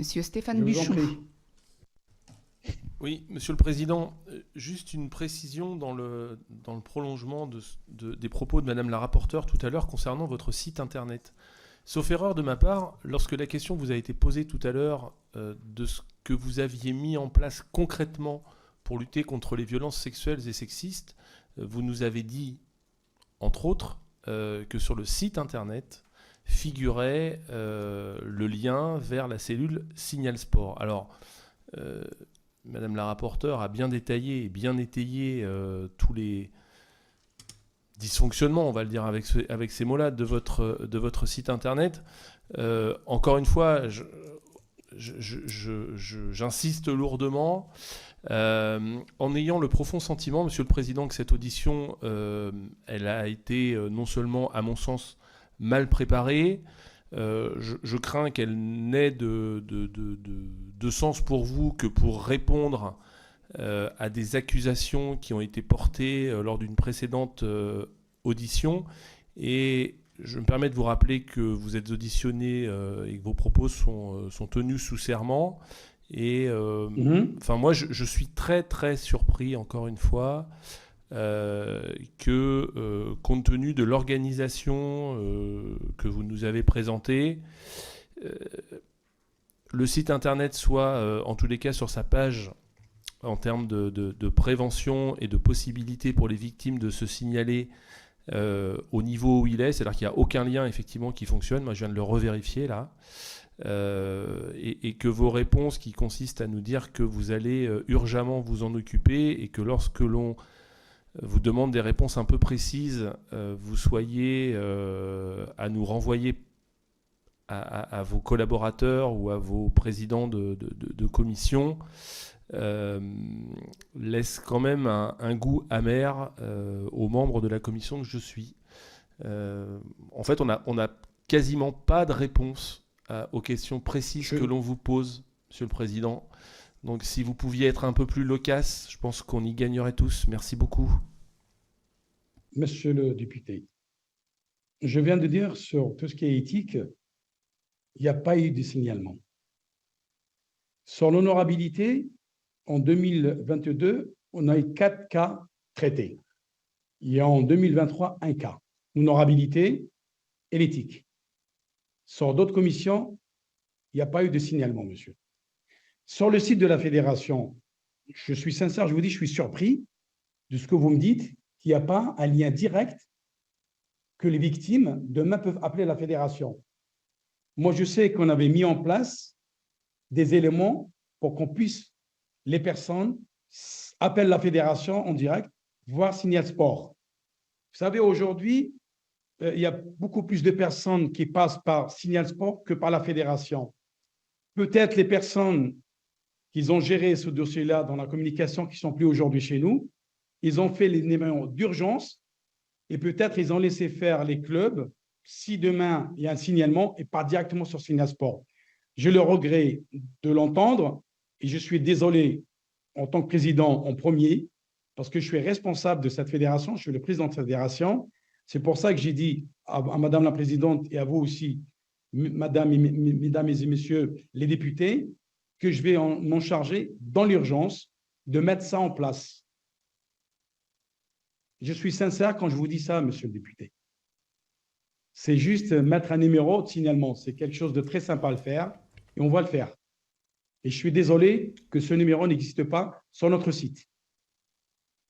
Monsieur Stéphane Je vous en Buchou. prie. Oui, Monsieur le Président, juste une précision dans le prolongement des propos de Madame la rapporteure tout à l'heure concernant votre site internet. Sauf erreur de ma part, lorsque la question vous a été posée tout à l'heure de ce que vous aviez mis en place concrètement pour lutter contre les violences sexuelles et sexistes, vous nous avez dit, entre autres, que sur le site internet figurait le lien vers la cellule Signal Sport. Alors, Madame la rapporteure a bien détaillé et bien étayé tous les dysfonctionnements, on va le dire avec ces mots-là, de votre site internet. Encore une fois, j'insiste lourdement, en ayant le profond sentiment, Monsieur le Président, que cette audition, elle a été non seulement, à mon sens, mal préparée. Je crains qu'elle n'ait de sens pour vous que pour répondre à des accusations qui ont été portées lors d'une précédente audition. Et je me permets de vous rappeler que vous êtes auditionné et que vos propos sont tenus sous serment. Et enfin, moi, je suis très, très surpris, encore une fois, que compte tenu de l'organisation que vous nous avez présentée, le site internet soit, en tous les cas, sur sa page, en termes de prévention et de possibilité pour les victimes de se signaler au niveau où il est, c'est-à-dire qu'il n'y a aucun lien, effectivement, qui fonctionne. Moi, je viens de le revérifier, là. Et que vos réponses qui consistent à nous dire que vous allez urgemment vous en occuper et que lorsque l'on vous demande des réponses un peu précises, vous soyez à nous renvoyer à vos collaborateurs ou à vos présidents de commission, laisse quand même un goût amer aux membres de la commission que je suis. En fait, on a quasiment pas de réponse aux questions précises que l'on vous pose, Monsieur le Président. Donc si vous pouviez être un peu plus loquace, je pense qu'on y gagnerait tous. Merci beaucoup. Monsieur le député, je viens de dire sur tout ce qui est éthique, il n'y a pas eu de signalement. Sur l'honorabilité, en 2022, on a eu 4 cas traités. Il y a en 2023 un cas. L'honorabilité et l'éthique. Sur d'autres commissions, il n'y a pas eu de signalement, monsieur. Sur le site de la fédération, je suis sincère, je vous dis, je suis surpris de ce que vous me dites, qu'il n'y a pas un lien direct que les victimes demain peuvent appeler la fédération. Moi, je sais qu'on avait mis en place des éléments pour qu'on puisse, les personnes appellent la fédération en direct, voire Signal Sport. Vous savez, aujourd'hui, il y a beaucoup plus de personnes qui passent par Signal Sport que par la fédération. Peut-être les personnes qui ont géré ce dossier-là dans la communication, qui ne sont plus aujourd'hui chez nous, ils ont fait les numéros d'urgence et peut-être ils ont laissé faire les clubs si demain il y a un signalement et pas directement sur Signal Sport. Je le regrette de l'entendre et je suis désolé en tant que président en premier parce que je suis responsable de cette fédération, je suis le président de cette fédération. C'est pour ça que j'ai dit à Madame la Présidente et à vous aussi, Mesdames et Messieurs les députés, que je vais m'en charger dans l'urgence de mettre ça en place. Je suis sincère quand je vous dis ça, Monsieur le député. C'est juste mettre un numéro de signalement. C'est quelque chose de très simple à le faire et on va le faire. Et je suis désolé que ce numéro n'existe pas sur notre site.